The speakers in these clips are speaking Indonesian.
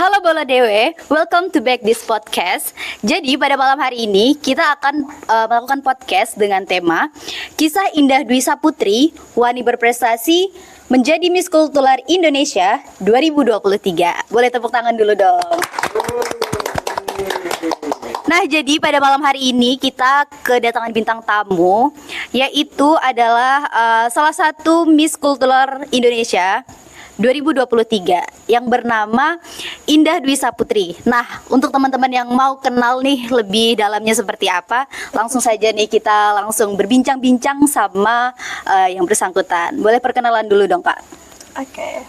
Halo Bola Dewe, welcome to back this podcast. Jadi pada malam hari ini kita akan melakukan podcast dengan tema Kisah Indah Dwi Saputri, Wani Berprestasi Menjadi Miss Kultural Indonesia 2023. Boleh tepuk tangan dulu dong. Nah, jadi pada malam hari ini kita kedatangan bintang tamu, yaitu adalah salah satu Miss Kultural Indonesia 2023 yang bernama Indah Dwi Saputri. Nah, untuk teman-teman yang mau kenal nih lebih dalamnya seperti apa, langsung saja nih kita langsung berbincang-bincang sama yang bersangkutan. Boleh perkenalan dulu dong, Kak? Oke.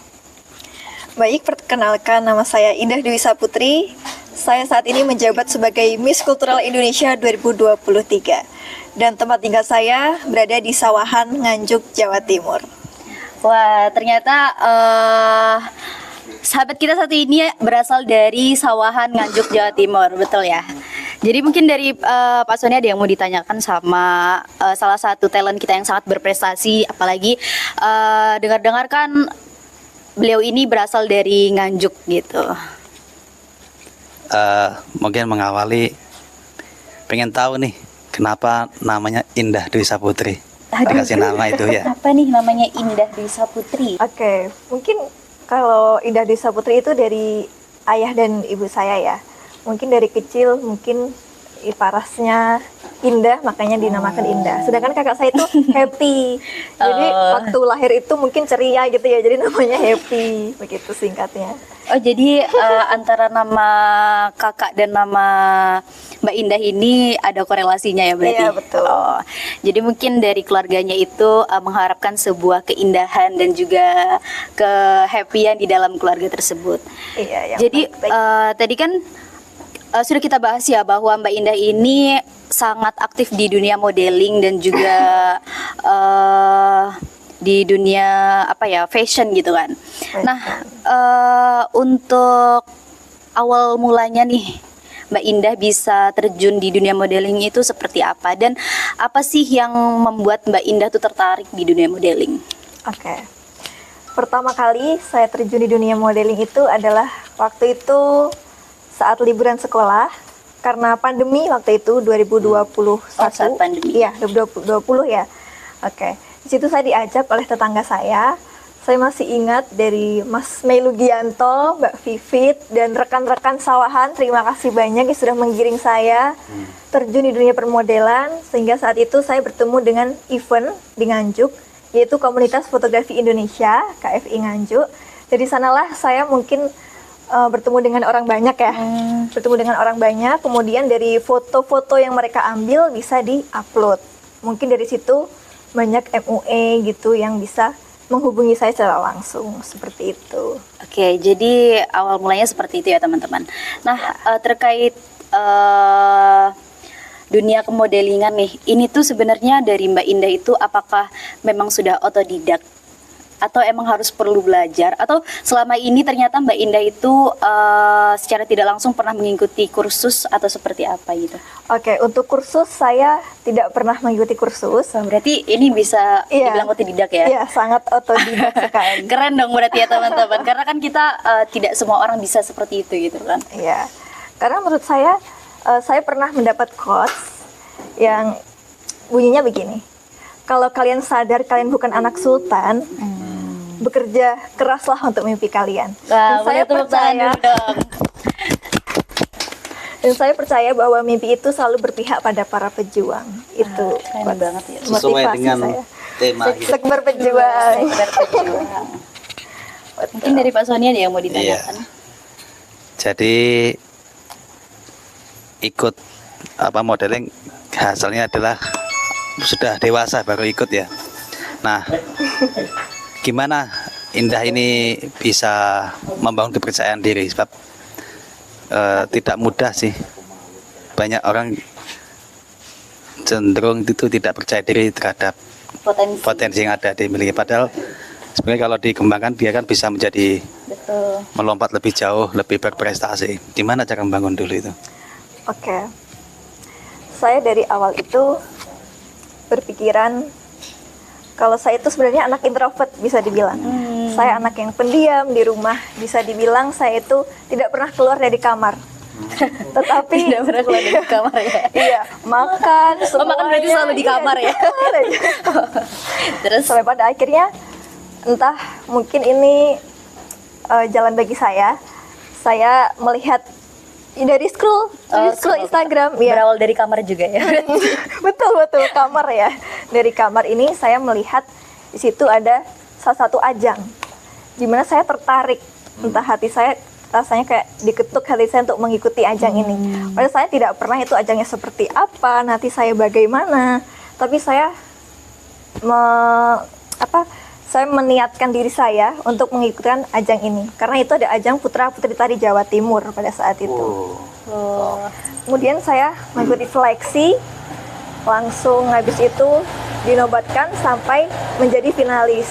Baik, perkenalkan, nama saya Indah Dwi Saputri. Saya saat ini menjabat sebagai Miss Kultural Indonesia 2023. Dan tempat tinggal saya berada di Sawahan, Nganjuk, Jawa Timur. Wah, ternyata sahabat kita satu ini berasal dari Sawahan, Nganjuk, Jawa Timur, betul ya? Jadi mungkin dari Pak Sony ada yang mau ditanyakan sama salah satu talent kita yang sangat berprestasi, apalagi dengar-dengar kan beliau ini berasal dari Nganjuk gitu. Mungkin mengawali pengen tahu nih kenapa namanya Indah Dwi Saputri. Dikasih nama itu ya. Apa nih namanya Indah Dwi Saputri? Oke, mungkin kalau Indah Dwi Saputri itu dari ayah dan ibu saya ya. Mungkin dari kecil mungkin iparasnya Indah, makanya dinamakan Indah. Sedangkan kakak saya itu Happy. Jadi waktu lahir itu mungkin ceria gitu ya. Jadi namanya Happy, begitu singkatnya. Oh, jadi antara nama kakak dan nama Mbak Indah ini ada korelasinya ya berarti? Iya, betul. Oh, jadi mungkin dari keluarganya itu mengharapkan sebuah keindahan dan juga kehappyan di dalam keluarga tersebut. Iya, yang jadi tadi kan sudah kita bahas ya bahwa Mbak Indah ini sangat aktif di dunia modeling dan juga di dunia fashion gitu kan. Nah, untuk awal mulanya nih Mbak Indah bisa terjun di dunia modeling itu seperti apa, dan apa sih yang membuat Mbak Indah tuh tertarik di dunia modeling? Oke. Pertama kali saya terjun di dunia modeling itu adalah waktu itu saat liburan sekolah karena pandemi waktu itu 2021. Saat pandemi. Iya, 2020 ya. Oke. Di situ saya diajak oleh tetangga saya. Saya masih ingat dari Mas Melugianto, Mbak Vivit, dan rekan-rekan Sawahan. Terima kasih banyak yang sudah menggiring saya terjun di dunia permodelan. Sehingga saat itu saya bertemu dengan event di Nganjuk, yaitu Komunitas Fotografi Indonesia, KFI Nganjuk. Jadi sanalah saya mungkin bertemu dengan orang banyak ya. Bertemu dengan orang banyak, kemudian dari foto-foto yang mereka ambil bisa di-upload. Mungkin dari situ banyak MUA gitu yang bisa menghubungi saya secara langsung, seperti itu. Oke, jadi awal mulanya seperti itu ya teman-teman. Nah, terkait dunia kemodelingan nih, ini tuh sebenarnya dari Mbak Indah itu apakah memang sudah otodidak atau emang harus perlu belajar, atau selama ini ternyata Mbak Indah itu secara tidak langsung pernah mengikuti kursus atau seperti apa gitu? Oke, untuk kursus saya tidak pernah mengikuti kursus. Berarti ini bisa dibilang otodidak ya? Iya, sangat otodidak sekali. Keren dong berarti ya teman-teman, karena kan kita tidak semua orang bisa seperti itu gitu kan? Iya, karena menurut saya pernah mendapat quotes yang bunyinya begini. Kalau kalian sadar kalian bukan anak sultan, bekerja keraslah untuk mimpi kalian. Wah, saya percaya. Dan saya percaya bahwa mimpi itu selalu berpihak pada para pejuang. Itu keren banget ya. Sesuai dengan saya. tema gitu. Sekber pejuang. Mungkin dari Pak Sony ada yang mau ditanyakan? Iya. Jadi ikut modeling hasilnya adalah sudah dewasa baru ikut ya. Nah, gimana Indah ini bisa membangun kepercayaan diri, sebab tidak mudah sih. Banyak orang cenderung itu tidak percaya diri terhadap potensi yang ada dimiliki. Padahal sebenarnya kalau dikembangkan dia kan bisa menjadi melompat lebih jauh, lebih berprestasi. Gimana cara membangun dulu itu? Oke. Saya dari awal itu berpikiran kalau saya itu sebenarnya anak introvert bisa dibilang. Saya anak yang pendiam di rumah, bisa dibilang saya itu tidak pernah keluar dari kamar. Tetapi Tidak pernah keluar dari kamar ya. iya, makan Oh, makan berarti semuanya, selalu di kamar iya, ya? di kamar aja. Terus Sampai pada akhirnya entah mungkin ini jalan bagi saya melihat dari scroll Instagram ya. berawal dari kamar juga ya. betul kamar ya. Dari kamar ini saya melihat di situ ada salah satu ajang di mana saya tertarik, entah hati saya rasanya kayak diketuk hati saya untuk mengikuti ajang ini. Padahal saya tidak pernah itu ajangnya seperti apa, nanti saya bagaimana, tapi saya saya meniatkan diri saya untuk mengikuti ajang ini karena itu ada ajang putra putri tari Jawa Timur pada saat itu. Kemudian saya mengikuti seleksi, langsung habis itu dinobatkan sampai menjadi finalis.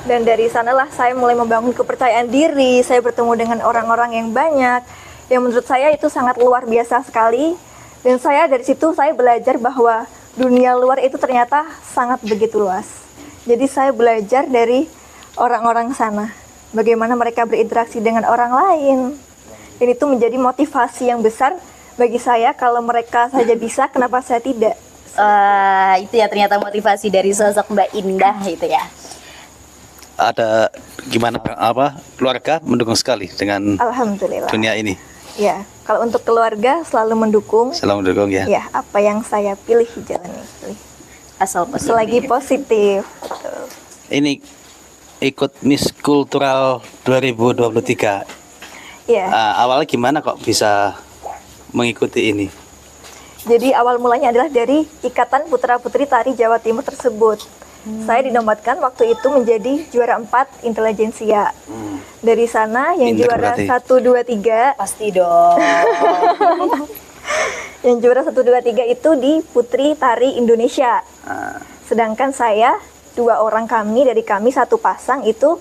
Dan dari sanalah saya mulai membangun kepercayaan diri, saya bertemu dengan orang-orang yang banyak, yang menurut saya itu sangat luar biasa sekali. Dan saya dari situ saya belajar bahwa dunia luar itu ternyata sangat begitu luas. Jadi saya belajar dari orang-orang sana, bagaimana mereka berinteraksi dengan orang lain. Dan itu menjadi motivasi yang besar bagi saya, kalau mereka saja bisa, kenapa saya tidak? Itu ya ternyata motivasi dari sosok Mbak Indah itu ya. Ada gimana keluarga mendukung sekali dengan Alhamdulillah. dunia ini. Ya, kalau untuk keluarga selalu mendukung. Selalu mendukung ya. Ya, apa yang saya pilih jalani. Asal positif. Selagi positif. Betul. Ini ikut Miss Kultural 2023. Ya, Awalnya gimana kok bisa mengikuti ini? jadi awal mulanya adalah dari Ikatan Putra Putri Tari Jawa Timur tersebut. Saya dinobatkan waktu itu menjadi juara 4 intelijensia. Dari sana yang Pinter juara berarti. 1, 2, 3, Pasti dong. yang juara 1, 2, 3 itu di Putri Tari Indonesia. Sedangkan saya, 2 orang dari kami satu pasang itu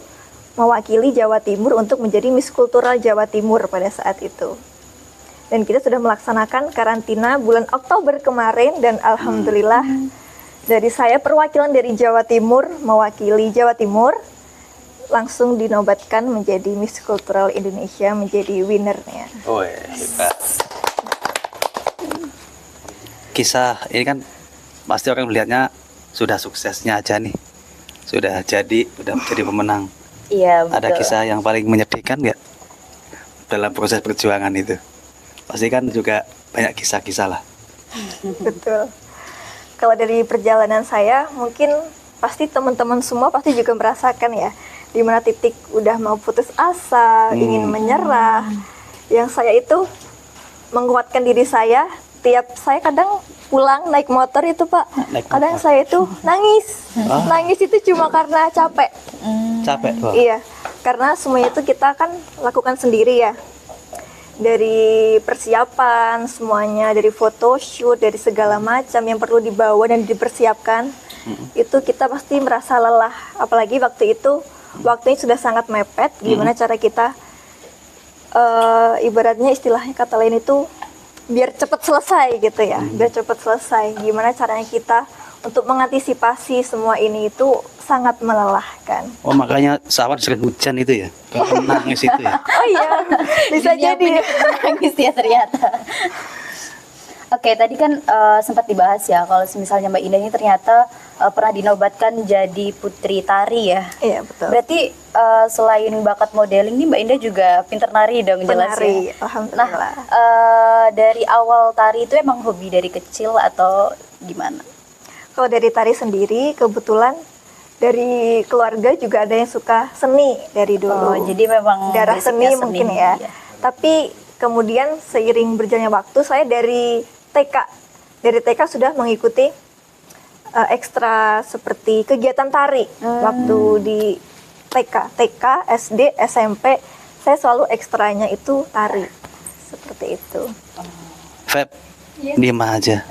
mewakili Jawa Timur untuk menjadi Miss Kultural Jawa Timur pada saat itu. Dan kita sudah melaksanakan karantina bulan Oktober kemarin dan alhamdulillah dari saya perwakilan dari Jawa Timur mewakili Jawa Timur langsung dinobatkan menjadi Miss Kultural Indonesia, menjadi winnernya. Oh, hebat. Kisah ini kan pasti orang melihatnya sudah suksesnya aja nih. Sudah jadi pemenang. Iya, Ada betul. kisah yang paling menyedihkan nggak dalam proses perjuangan itu? Pasti kan juga banyak kisah-kisah lah. Betul. Kalau dari perjalanan saya, mungkin pasti teman-teman semua pasti juga merasakan ya, di mana titik udah mau putus asa, ingin menyerah. Yang saya itu menguatkan diri saya, tiap saya kadang pulang naik motor itu Pak, Naik kadang motor. saya itu nangis. Nangis itu cuma karena capek. Capek tuh. Iya, karena semuanya itu kita kan lakukan sendiri ya. Dari persiapan semuanya, dari photoshoot, dari segala macam yang perlu dibawa dan dipersiapkan, itu kita pasti merasa lelah. Apalagi waktu itu, waktunya sudah sangat mepet. Gimana cara kita, ibaratnya istilahnya kata lain itu, biar cepat selesai gitu ya, biar cepat selesai. Gimana caranya kita untuk mengantisipasi semua ini itu sangat melelahkan. Oh, makanya Sawan sering hujan itu ya. Karena nangis itu ya. Oh iya, bisa Dunia jadi. nangis ya ternyata. Oke, tadi kan sempat dibahas ya kalau misalnya Mbak Indah ini ternyata pernah dinobatkan jadi putri tari ya. Iya betul. Berarti selain bakat modeling nih Mbak Indah juga pinter nari dong jelas Penari, ya. alhamdulillah. Nah, dari awal tari itu emang hobi dari kecil atau gimana? Kalau dari tari sendiri, kebetulan dari keluarga juga ada yang suka seni dari dulu. Oh, jadi memang darah basicnya seni mungkin ya. Iya. Tapi kemudian seiring berjalannya waktu, saya dari TK sudah mengikuti ekstra seperti kegiatan tari. Waktu di TK, SD, SMP, saya selalu ekstranya itu tari. Seperti itu. Feb, diem aja.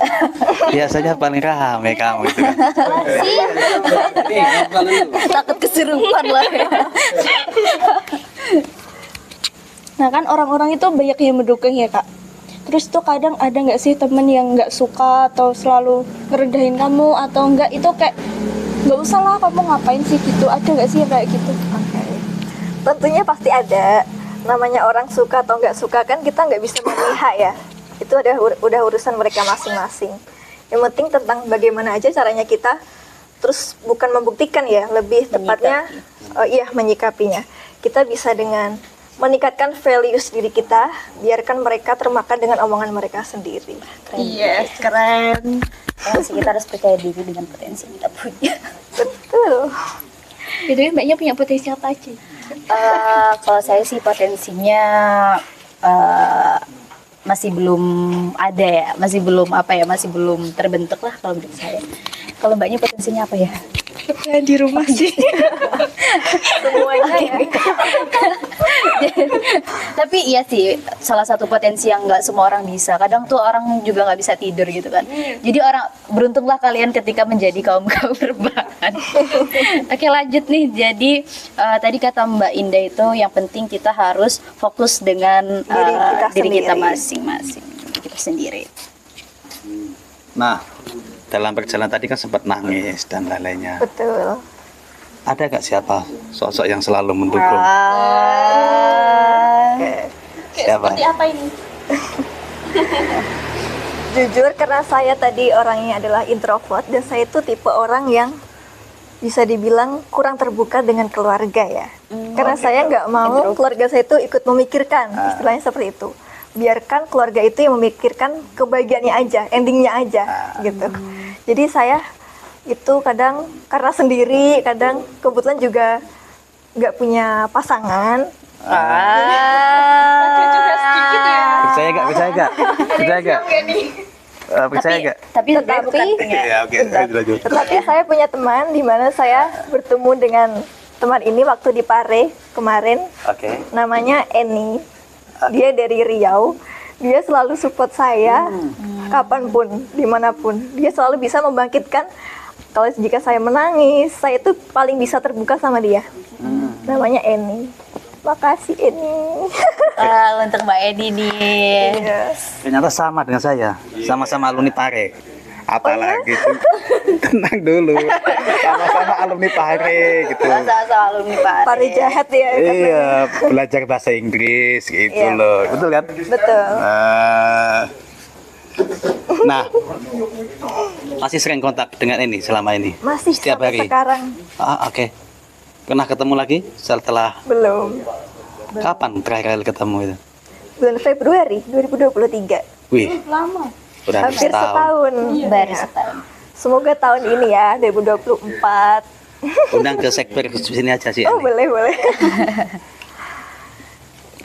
Biasanya paling rame kamu itu kan. Takut kesurupan lah ya. Nah kan orang-orang itu banyak yang mendukung ya kak. Terus tuh kadang ada nggak sih temen yang nggak suka atau selalu ngerendahin kamu atau enggak, itu kayak nggak usah lah kamu ngapain sih gitu, ada nggak sih yang kayak gitu? Oke. Tentunya pasti ada. Namanya orang suka atau nggak suka kan kita nggak bisa memihak ya. Itu udah urusan mereka masing-masing. Yang penting tentang bagaimana aja caranya kita, terus bukan membuktikan ya, lebih tepatnya menyikapinya. Kita bisa dengan meningkatkan values diri kita, biarkan mereka termakan dengan omongan mereka sendiri. Yes, keren. Potensi kita harus percaya diri dengan potensi yang kita punya. Betul. Itu mbaknya punya potensi apa aja? Kalau saya sih potensinya masih belum ada ya, masih belum terbentuk lah kalau menurut saya. Kalau mbaknya potensinya apa ya? Di rumah sih. Semuanya ya. Tapi iya sih, salah satu potensi yang nggak semua orang bisa. Kadang tuh orang juga nggak bisa tidur gitu kan. Jadi beruntunglah kalian ketika menjadi kaum rebahan. Oke, lanjut nih. Jadi tadi kata Mbak Indah itu yang penting kita harus fokus dengan diri kita masing-masing, kita sendiri. Nah, dalam perjalanan tadi kan sempat nangis dan lain-lainnya. Betul. Ada nggak siapa sosok yang selalu mendukung? Siapa? Seperti apa ini? Jujur karena saya tadi orangnya adalah introvert dan saya itu tipe orang yang bisa dibilang kurang terbuka dengan keluarga ya. Karena saya nggak mau keluarga saya itu ikut memikirkan, istilahnya seperti itu. Biarkan keluarga itu yang memikirkan kebahagiaannya aja, endingnya aja gitu. Jadi saya itu kadang karena sendiri, kadang kebetulan juga nggak punya pasangan. Percaya nggak? Percaya nggak? Tapi Ya, oke. Lanjut. Tetapi saya punya teman di mana saya bertemu dengan teman ini waktu di Pare kemarin. Oke. Namanya Eni. Dia dari Riau. Dia selalu support saya kapanpun, dimanapun. Dia selalu bisa membangkitkan. Kalau jika saya menangis, saya itu paling bisa terbuka sama dia. Namanya Eni. Makasih Eni. Untuk Mbak Edi nih. Yes. Ternyata sama dengan saya, sama-sama alumni Pare. Apalagi tuh, tenang dulu, sama-sama alumni Pare gitu. Sama-sama alumni Pak. Pare jahat ya. Iya, belajar bahasa Inggris gitu Iya. loh, betul kan? Betul. Nah, masih sering kontak dengan ini selama ini? Masih Setiap sampai hari? sekarang Oke. Pernah ketemu lagi setelah belum. kapan terakhir kali ketemu itu? Bulan Februari 2023. Wih, Lama. udah Hampir setahun. setahun. Baru Ya. setahun. Semoga tahun ini ya 2024. Undang ke sekber di sini aja sih. Oh, Ini. boleh.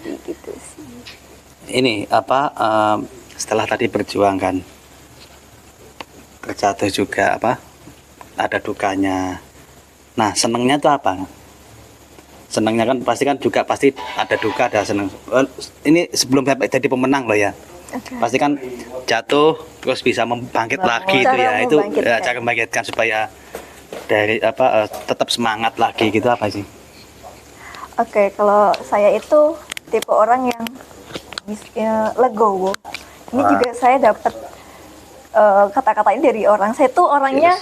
Gitu sih. Ini apa? Setelah tadi berjuang kan, terjatuh juga apa? Ada dukanya. Nah, senengnya tuh apa? Senengnya kan pasti ada duka, ada seneng. Ini sebelum sampai jadi pemenang loh ya. Oke. Pasti kan jatuh terus bisa membangkit lagi itu Cara ya. Itu membangkitkan. cara membangkitkan supaya dari tetap semangat lagi gitu apa sih? Oke, kalau saya itu tipe orang yang legowo. Ini juga saya dapat kata-kata ini dari orang. Saya tuh orangnya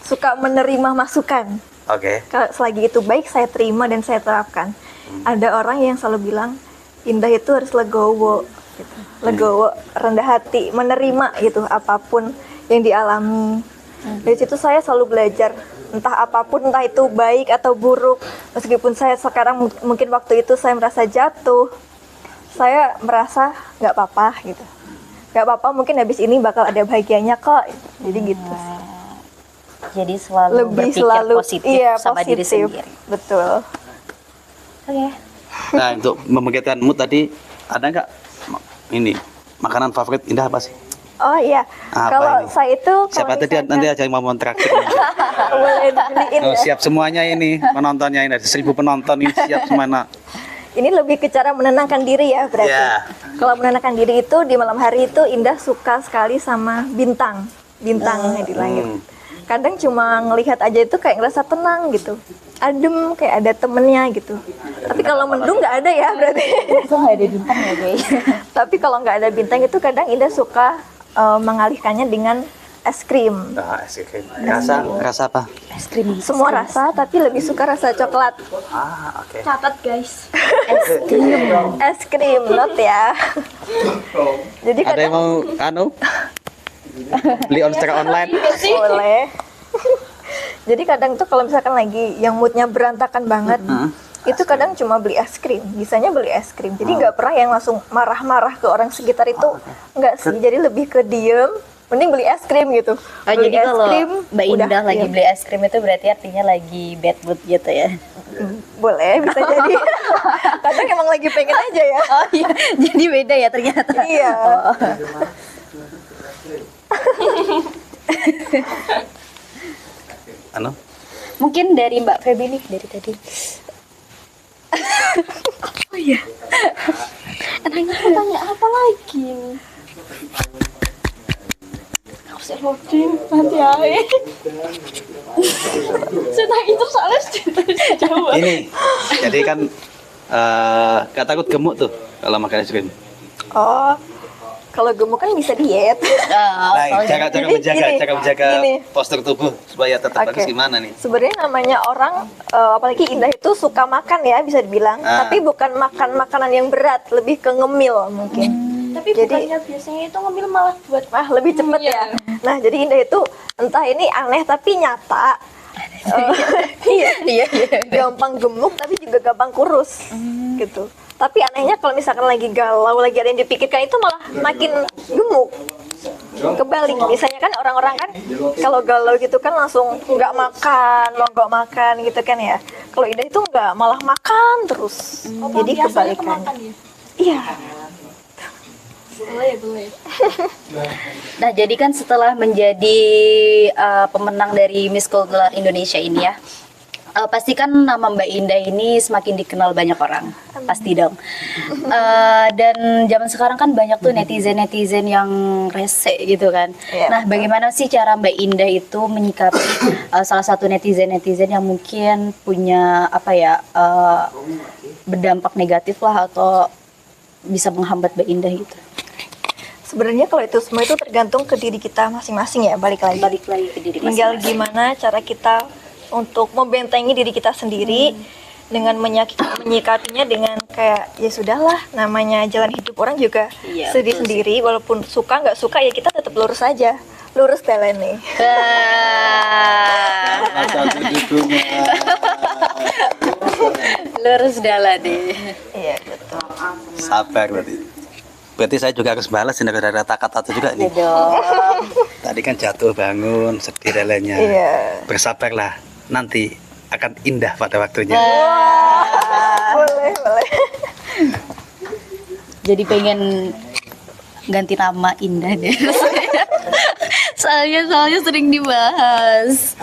suka menerima masukan. Oke. Kalau selagi itu baik saya terima dan saya terapkan. Ada orang yang selalu bilang Indah itu harus legowo, gitu. Legowo, rendah hati, menerima gitu apapun yang dialami. Dari situ saya selalu belajar entah apapun, entah itu baik atau buruk. Meskipun saya sekarang mungkin waktu itu saya merasa jatuh, saya merasa nggak apa-apa gitu. Nggak apa-apa, mungkin habis ini bakal ada bahagianya kok. Jadi gitu. Jadi selalu Lebih berpikir selalu positif sama diri positif. sendiri. Betul. Oke. Nah, untuk membangkitkan mood tadi ada nggak ini makanan favorit Indah apa sih? Oh iya, Apa kalau ini? saya itu Siapa tadi nanti aja yang mau traktir. boleh dibeliin Oh, ya. siap semuanya ini penontonnya ini ada 1.000 penonton ini siap semuanya. Ini lebih ke cara menenangkan diri ya berarti. Iya. Kalau menenangkan diri itu di malam hari itu Indah suka sekali sama bintang di langit. Kadang cuma ngelihat aja itu kayak ngerasa tenang gitu, adem kayak ada temennya gitu. Tapi kalau mendung nggak ada ya berarti. Itu nggak ada bintang ya guys. Tapi kalau nggak ada bintang itu kadang Indah suka mengalihkannya dengan es krim. Nah, es krim. Rasa apa? Es krim. Semua rasa, tapi lebih suka rasa coklat. Oke. Catat guys. Es krim, not ya. Jadi Ada yang kadang mau beli secara online? boleh. Jadi kadang tuh kalau misalkan lagi yang moodnya berantakan banget, itu kadang cuma beli es krim. Bisanya beli es krim. Jadi nggak pernah yang langsung marah-marah ke orang sekitar itu. Nggak sih. Jadi lebih ke diem. Mending beli es krim gitu. Beli Jadi es kalau krim, Mbak udah Indah lagi diem. beli es krim itu berarti artinya lagi bad mood gitu ya. Boleh, bisa jadi. Kadang emang lagi pengen aja ya. Oh iya, jadi beda ya ternyata. Iya. Oh. Mungkin dari Mbak Feby nih dari tadi. Oh iya. Tanya apa lagi? Saya loading nanti aja. Saya itu soalnya sudah jawab. Ini, jadi kan gak takut gemuk tuh kalau makan es krim. Oh, kalau gemuk kan bisa diet. Nah, cara Jadi menjaga gini. postur tubuh supaya tetap Oke. bagus gimana nih? Sebenarnya namanya orang, apalagi Indah itu suka makan ya, bisa dibilang. Tapi bukan makan makanan yang berat, lebih ke ngemil mungkin. Tapi Jadi- bukannya biasanya itu ngambil malah buat Lebih cepet Iya. ya. Nah, jadi Indah itu entah ini aneh tapi nyata. Iya, Iya, iya. gampang gemuk tapi juga gampang kurus, gitu. Tapi anehnya kalau misalkan lagi galau, lagi ada yang dipikirkan itu malah makin gemuk. Kebalik, biasanya kan orang-orang kan kalau galau gitu kan langsung nggak makan, mogok makan gitu kan ya. Kalau Indah itu nggak, malah makan terus. Jadi kebalikan. ya? Iya. Boleh. Nah, jadi kan setelah menjadi pemenang dari Miss Cultural Indonesia ini ya, pasti kan nama Mbak Indah ini semakin dikenal banyak orang, pasti dong. Dan zaman sekarang kan banyak tuh netizen-netizen yang rese gitu kan. Iya, Nah, bagaimana sih cara Mbak Indah itu menyikapi salah satu netizen-netizen yang mungkin punya berdampak negatif lah atau bisa menghambat Mbak Indah gitu? Sebenarnya kalau itu semua itu tergantung ke diri kita masing-masing ya, balik lagi. Balik lagi ke diri Tinggal masing-masing. gimana cara kita untuk membentengi diri kita sendiri dengan menyikapinya dengan kayak ya sudahlah, namanya jalan hidup orang juga Iya, sedih betul sih. sendiri, walaupun suka nggak suka ya kita tetap lurus aja, lurus jalan nih. Lurus dalah deh. Iya betul. Sabar berarti. Berarti saya juga harus balas ini ada kata-kata juga ini. Dong. Tadi kan jatuh bangun, sedih dan lainnya. Iya. Bersabarlah, nanti akan indah pada waktunya. Boleh. Jadi pengen ganti nama Indah deh. soalnya sering dibahas.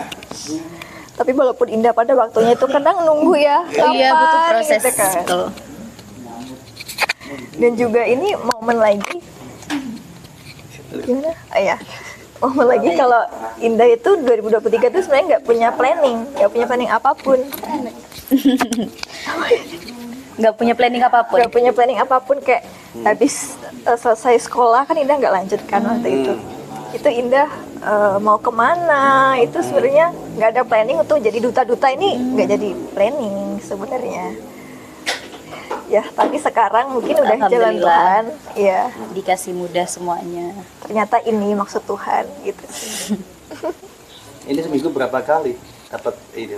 Tapi walaupun indah pada waktunya itu kadang nunggu ya. Iya, kapan butuh proses. gitu kan. Betul. Dan juga ini momen lagi gimana? Ya, momen lagi kalau Indah itu 2023 itu sebenarnya nggak punya planning apapun, Nggak punya planning apapun. nggak punya planning apapun kayak habis selesai sekolah kan Indah nggak lanjutkan waktu itu. Itu Indah mau kemana? Itu sebenarnya nggak ada planning untuk jadi duta-duta ini, nggak jadi planning sebenarnya. Ya, tapi sekarang mungkin udah jalan Alhamdulillah. Tuhan. Ya, Dikasih mudah semuanya. ternyata ini maksud Tuhan gitu sih. Ini seminggu berapa kali dapat ini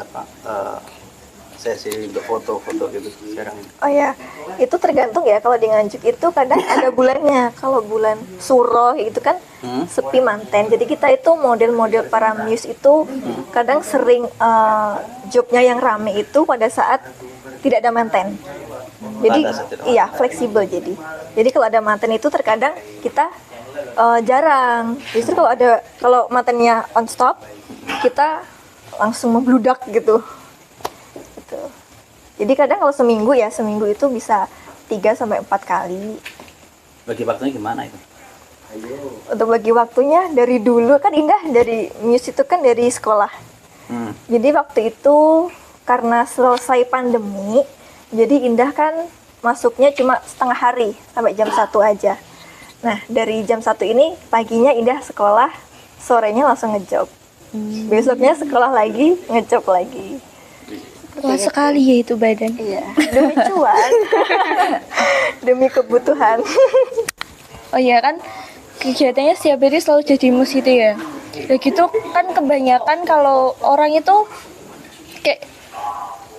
sesi untuk foto-foto gitu sekarang ini? Oh ya, itu tergantung ya. Kalau di Nganjuk itu kadang ada bulannya. Kalau bulan Suro itu kan sepi manten. Jadi kita itu model-model para muse itu kadang sering jobnya yang rame itu pada saat tidak ada manten. Jadi Pada saat tidak iya fleksibel jadi. Jadi kalau ada manten itu terkadang kita jarang. Justru kalau mantennya on stop kita langsung membludak gitu. Gitu. Jadi kadang kalau seminggu itu bisa 3-4 kali. Bagi waktunya gimana itu? Untuk bagi waktunya dari dulu kan Indah dari Muse itu kan dari sekolah. Jadi waktu itu karena selesai pandemi, jadi Indah kan masuknya cuma setengah hari sampai jam 1 aja. Nah dari jam 1 ini paginya Indah sekolah sorenya langsung ngejob. Besoknya sekolah lagi, ngejob lagi. Wah sekali ya itu badan. Iya, demi cuan. Demi kebutuhan. Oh iya kan kegiatannya setiap hari selalu jadi mus gitu ya. Ya gitu kan kebanyakan kalau orang itu kayak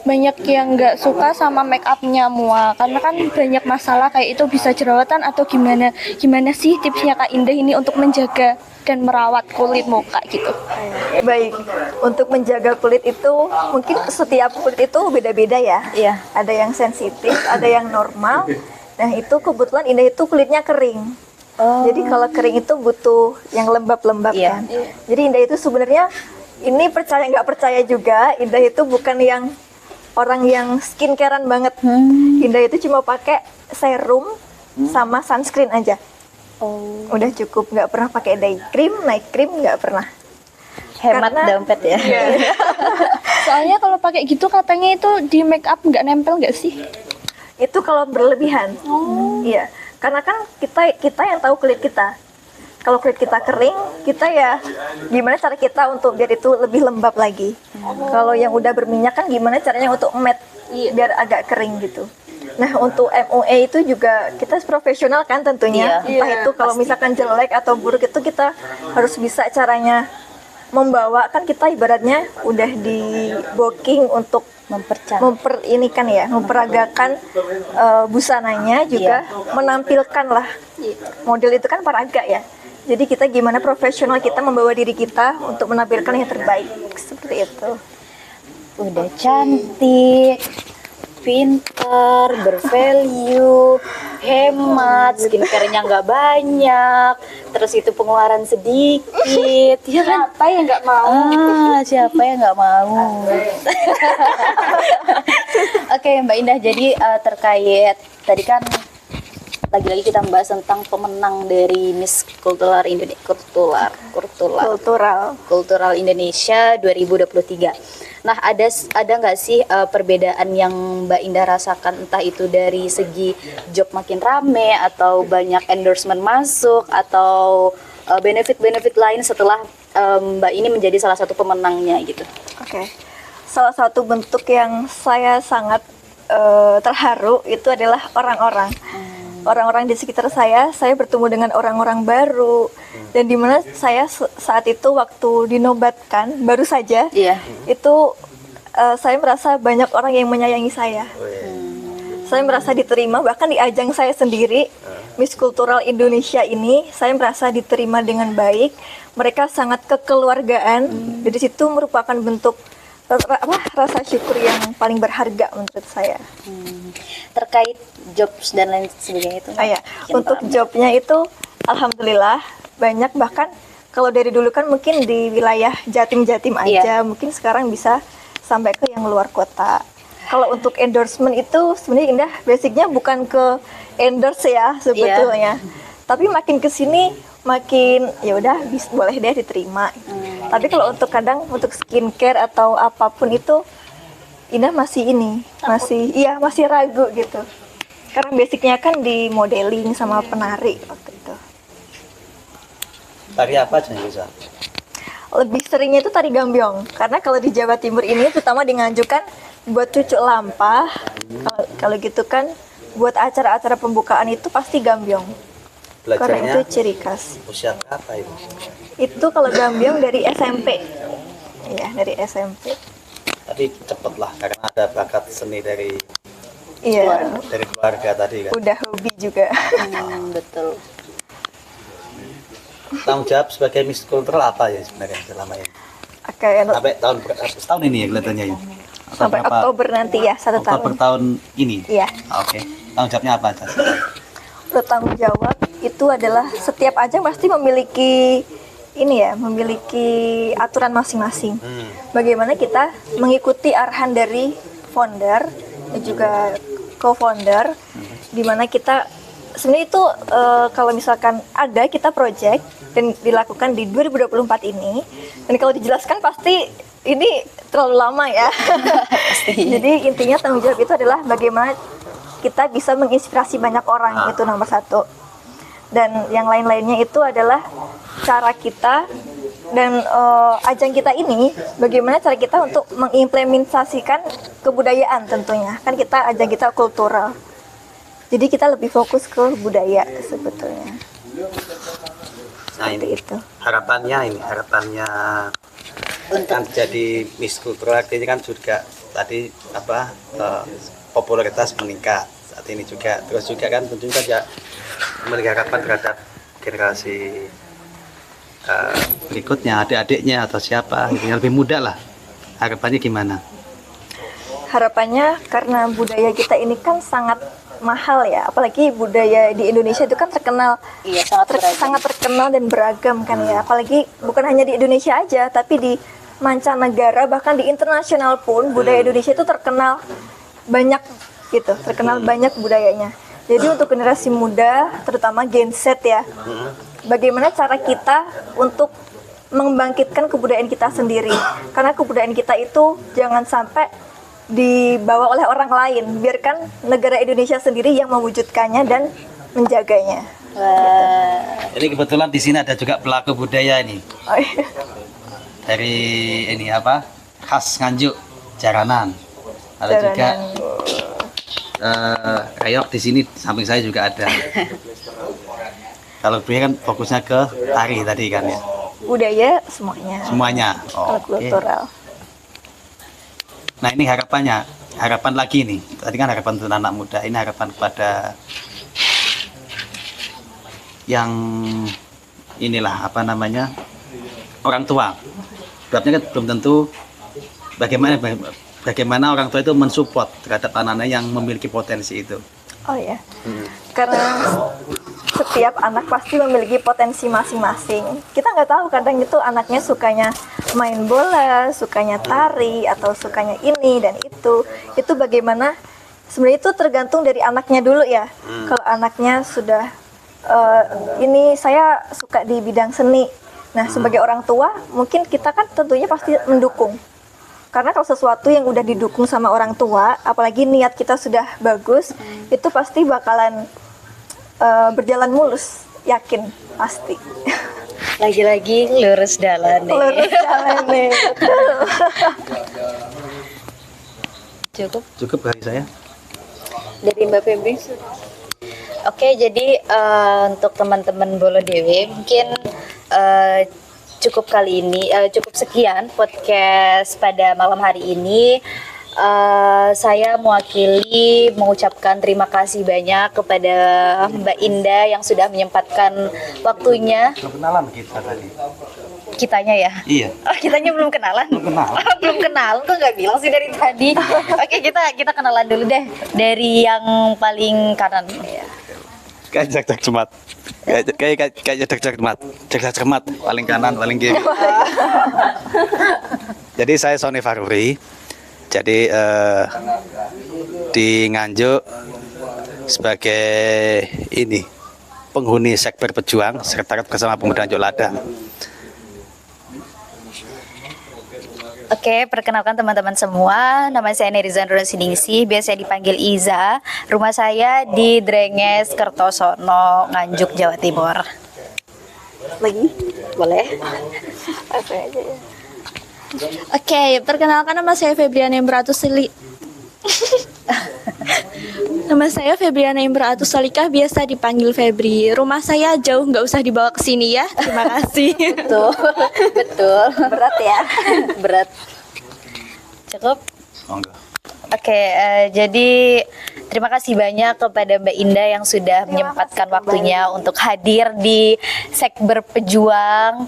banyak yang nggak suka sama make upnya Mua karena kan banyak masalah kayak itu bisa jerawatan atau gimana sih tipsnya Kak Indah ini untuk menjaga dan merawat kulit muka gitu. Baik, untuk menjaga kulit itu mungkin setiap kulit itu beda-beda ya. Iya. Ada yang sensitif, ada yang normal. Nah itu kebetulan Indah itu kulitnya kering. Jadi kalau kering itu butuh yang lembab-lembab Iya. kan. Jadi Indah itu sebenarnya ini percaya nggak percaya juga, Indah itu bukan yang orang yang skincarean banget. Indah itu cuma pakai serum sama sunscreen aja. Udah cukup, nggak pernah pakai day cream, night cream nggak pernah. Hemat Karena- dompet ya. Soalnya kalau pakai gitu katanya itu di make up nggak nempel nggak sih? Itu kalau berlebihan. Iya, karena kan kita yang tahu kulit kita. Kalau kulit kita kering, kita ya gimana cara kita untuk biar itu lebih lembab lagi. Kalau yang udah berminyak kan gimana caranya untuk matte biar agak kering gitu. Nah untuk MUA itu juga kita profesional kan tentunya. Iya. Entah itu kalau misalkan jelek atau buruk itu kita harus bisa caranya membawa, kan kita ibaratnya udah di booking untuk memperagakan busananya juga menampilkan lah model itu kan paraga ya. Jadi kita gimana profesional kita membawa diri kita untuk menampilkan yang terbaik seperti itu. Udah cantik, pinter, bervalue, hemat, skincare-nya nggak banyak, terus itu pengeluaran sedikit, ya kan? Siapa yang nggak mau? Siapa yang nggak mau? Oke, Mbak Indah, jadi terkait tadi kan lagi-lagi kita membahas tentang pemenang dari Miss Kultural Indonesia 2023. Nah, ada nggak sih perbedaan yang Mbak Indah rasakan, entah itu dari segi job makin rame atau banyak endorsement masuk atau benefit-benefit lain setelah Mbak ini menjadi salah satu pemenangnya gitu? Oke. Salah satu bentuk yang saya sangat terharu itu adalah orang-orang. Orang-orang di sekitar saya bertemu dengan orang-orang baru, dan dimana saya saat itu waktu dinobatkan baru saja, itu saya merasa banyak orang yang menyayangi saya. Saya merasa diterima, bahkan di ajang saya sendiri Miss Kultural Indonesia ini saya merasa diterima dengan baik. Mereka sangat kekeluargaan. Dari situ merupakan bentuk rasa syukur yang paling berharga menurut saya. Terkait jobs dan lain sebagainya itu. Untuk jobnya itu alhamdulillah banyak, bahkan kalau dari dulu kan mungkin di wilayah Jatim-Jatim aja, mungkin sekarang bisa sampai ke yang luar kota. Kalau untuk endorsement itu sebenarnya Indah basicnya bukan ke endorse ya sebetulnya. Tapi makin kesini makin ya udah boleh deh diterima. Tapi kalau untuk kadang untuk skincare atau apapun itu Indah masih masih ragu gitu. Karena basicnya kan di modeling sama penari waktu itu. Tari apa aja yang bisa? Lebih seringnya itu tari gambyong. Karena kalau di Jawa Timur ini terutama dianjurkan buat cucuk lampah. Kalau gitu kan buat acara-acara pembukaan itu pasti gambyong. Karena itu ciri khas. Usia berapa itu? Itu kalau gambyong dari SMP. Iya, dari SMP. Tapi cepet lah, karena ada bakat seni dari keluarga tadi kan. Udah hobi juga. Betul. Tanggung jawab sebagai Miss Kultural apa ya sebenarnya selama ini? Sampai setahun ini ya kelihatannya ya? Sampai Oktober nanti ya, 1 tahun. Oktober tahun ini? Iya. Oke. Tanggung jawabnya apa aja? Bertanggung jawab itu adalah setiap ajang pasti memiliki aturan masing-masing. Bagaimana kita mengikuti arahan dari founder dan juga co-founder, di mana kita sebenarnya itu kalau misalkan ada kita project dan dilakukan di 2024 ini, dan kalau dijelaskan pasti ini terlalu lama ya. Jadi intinya tanggung jawab itu adalah bagaimana kita bisa menginspirasi banyak orang, itu nomor 1. Dan yang lain-lainnya itu adalah cara kita dan ajang kita ini bagaimana cara kita untuk mengimplementasikan kebudayaan tentunya. Kan ajang kita kultural. Jadi kita lebih fokus ke budaya sebetulnya. Nah ini Seperti itu. harapannya kan jadi Miss Kultural ini kan juga tadi popularitas meningkat saat ini juga, terus juga kan tentunya saja memiliki harapan terhadap generasi berikutnya, adik-adiknya atau siapa yang lebih muda lah, harapannya gimana? Harapannya karena budaya kita ini kan sangat mahal ya, apalagi budaya di Indonesia itu kan terkenal, Iya, sangat beragam. sangat terkenal dan beragam kan ya, apalagi bukan hanya di Indonesia aja tapi di mancanegara bahkan di internasional pun budaya Indonesia itu terkenal banyak gitu, terkenal banyak budayanya. Jadi untuk generasi muda terutama Gen Z ya, bagaimana cara kita untuk membangkitkan kebudayaan kita sendiri, karena kebudayaan kita itu jangan sampai dibawa oleh orang lain, biarkan negara Indonesia sendiri yang mewujudkannya dan menjaganya. Ini kebetulan di sini ada juga pelaku budaya ini Oh, iya. dari ini khas Nganjuk, Jaranan. Ada juga Reyok di sini samping saya juga ada. Kalau budaya kan fokusnya ke tari tadi kan ya. Budaya semuanya. Semuanya. Kalau Oke. kultural. Nah ini harapan lagi nih. Tadi kan harapan untuk anak muda. Ini harapan kepada yang inilah orang tua. Sebabnya kan belum tentu bagaimana orang tua itu mensupport terhadap anak-anak yang memiliki potensi itu. Oh ya. Karena setiap anak pasti memiliki potensi masing-masing. Kita nggak tahu kadang itu anaknya sukanya main bola, sukanya tari, atau sukanya ini dan itu. Itu bagaimana? Sebenarnya itu tergantung dari anaknya dulu ya. Kalau anaknya sudah ini saya suka di bidang seni. Nah, sebagai orang tua, mungkin kita kan tentunya pasti mendukung. Karena kalau sesuatu yang udah didukung sama orang tua, apalagi niat kita sudah bagus, itu pasti bakalan berjalan mulus, yakin, pasti. Lagi-lagi lurus jalan nih. Lurus jalan nih, betul. Cukup dari saya. Dari Mbak Febri. Oke, jadi untuk teman-teman Bolo Dewe mungkin cukup kali ini, cukup sekian podcast pada malam hari ini. Saya mewakili mengucapkan terima kasih banyak kepada Mbak Indah yang sudah menyempatkan waktunya. Kenalan kita tadi. Kitanya ya? Iya. Oh, kitanya belum kenalan? Belum kenalan. Belum kenalan, kok nggak bilang sih dari tadi? Oke, kita kenalan dulu deh. Dari yang paling kanan. Kayak cek cermat. Kayak cek cermat. Paling kanan, paling kiri. Jadi saya Sony Faruri. Jadi di Nganjuk sebagai penghuni Sekber Pejuang Sekretariat Bersama Pemuda Nganjuk Ladang. Oke, perkenalkan teman-teman semua. Nama saya Nerizan Siningsih, biasa dipanggil Iza. Rumah saya di Drenges, Kertosono, Nganjuk, Jawa Timur. Lagi? Boleh? Apa aja ya? Oke, perkenalkan nama saya Febriana Nama saya Febriana Imraatus Salikah, biasa dipanggil Febri. Rumah saya jauh, nggak usah dibawa ke sini ya. Terima kasih. Betul, betul. Berat ya? Berat. Cukup? Monggo. Oke, jadi terima kasih banyak kepada Mbak Indah yang sudah menyempatkan waktunya untuk hadir di Sekber Pejuang.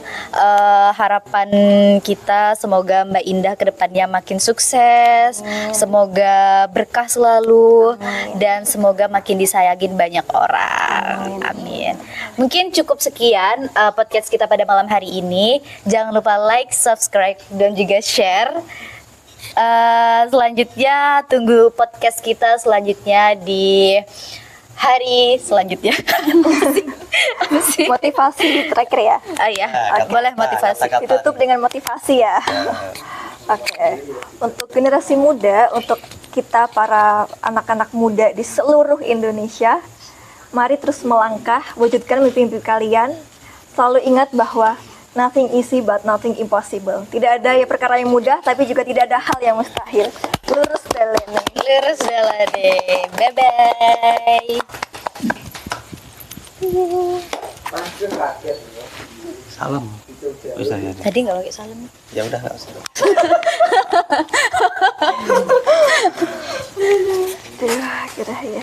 Harapan kita semoga Mbak Indah kedepannya makin sukses, semoga berkah selalu, dan semoga makin disayangin banyak orang. Amin. Mungkin cukup sekian podcast kita pada malam hari ini. Jangan lupa like, subscribe, dan juga share. Selanjutnya tunggu podcast kita selanjutnya di hari selanjutnya. Apa sih? Motivasi terakhir ya? Ah ya, boleh motivasi. Kata-kata. Ditutup dengan motivasi ya. Oke. Untuk generasi muda, untuk kita para anak-anak muda di seluruh Indonesia, mari terus melangkah, wujudkan mimpi-mimpi kalian. Selalu ingat bahwa Nothing easy but nothing impossible. Tidak ada ya perkara yang mudah, tapi juga tidak ada hal yang mustahil. Lurus dalene. Lurus dalane. Bye bye. Salam. Bisa ya. Tadi nggak pakai salam. Ya udah nggak usah. Aduh, kira ya.